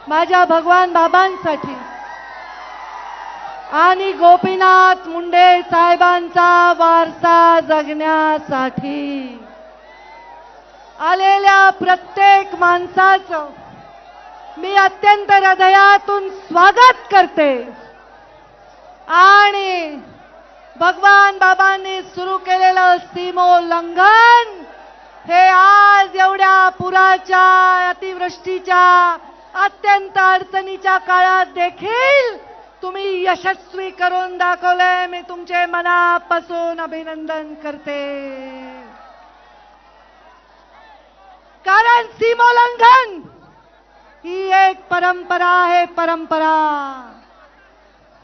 माझ्या भगवान बाबांसाठी आणि गोपीनाथ मुंडे साहेबांचा वारसा जगण्यासाठी आलेल्या प्रत्येक माणसाचं मी अत्यंत हृदयातून स्वागत करते आणि भगवान बाबांनी सुरू केलेलं सीमोल्लंघन हे आज एवढ्या पुराच्या अतिवृष्टीच्या अत्यंत अडचणीच्या काळात देखील तुम्ही यशस्वी करून दाखवलंय। मी तुमचे मनापासून अभिनंदन करते, कारण सीमोल्लंघन ही एक परंपरा आहे। परंपरा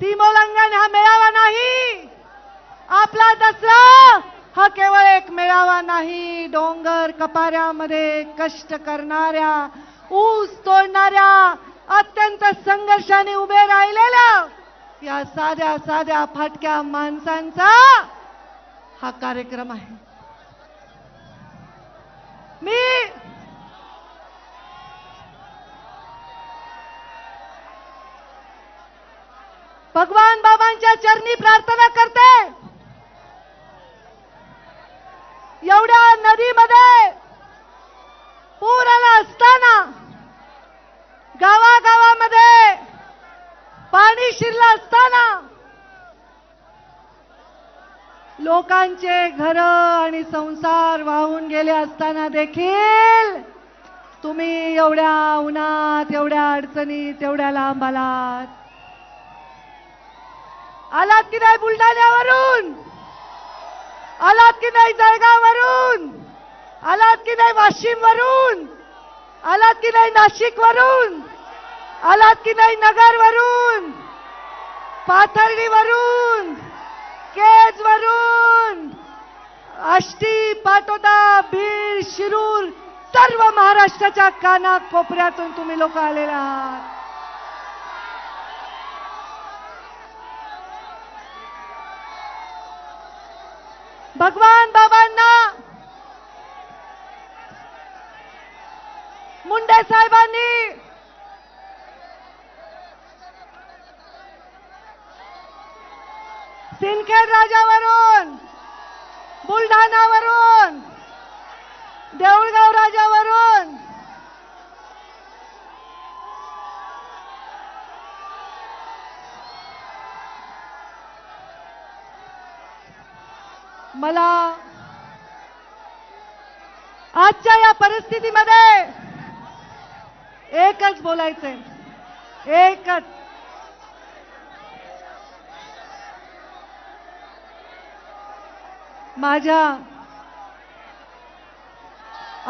सीमोल्लंघन हा मेळावा नाही, आपला दसरा हा केवळ एक मेळावा नाही। डोंगर कपाऱ्यामध्ये कष्ट करणाऱ्या, ऊस तोडणाऱ्या, अत्यंत संघर्षाने उभे राहिलेल्या या साध्या साध्या फाटक्या माणसांचा हा कार्यक्रम आहे। मी भगवान बाबांच्या चरणी प्रार्थना करते, एवढ्या नदीमध्ये पूर आला असताना, गावागावामध्ये पाणी शिरलं असताना, लोकांचे घर आणि संसार वाहून गेले असताना देखील तुम्ही एवढ्या उन्हात, एवढ्या अडचणीत, एवढ्या लांब आलात की नाही? बुलढाण्यावरून आलात की नाही? जळगाववरून आलात की नाही? वाशिमवरून आलात की नाही? नाशिकवरून आलात की नाही? नगरवरून, पाथर्डीवरून, केजवरून, आष्टी, पाटोदा, बीड, शिरूर, सर्व महाराष्ट्राच्या कानाकोपऱ्यातून तुम्ही लोक आलेला आहात। भगवान बाबांना, मुंडे साहेबांनी सिंदखेड राजावरून, बुलढाणावरून, देऊळगाव राजावरून मला आजच्या या परिस्थितीमध्ये एकच बोलायचंय, एकच। माझ्या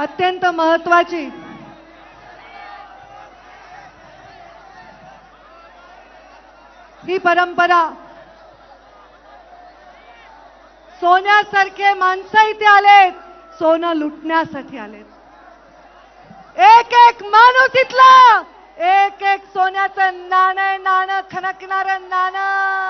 अत्यंत महत्त्वाची ही परंपरा, सोन्यासारखे माणसं इथे आलेत, सोनं लुटण्यासाठी आलेत। एक एक माणूस इथला, एक एक सोन्याचं नाणं, खणकणारं नाणं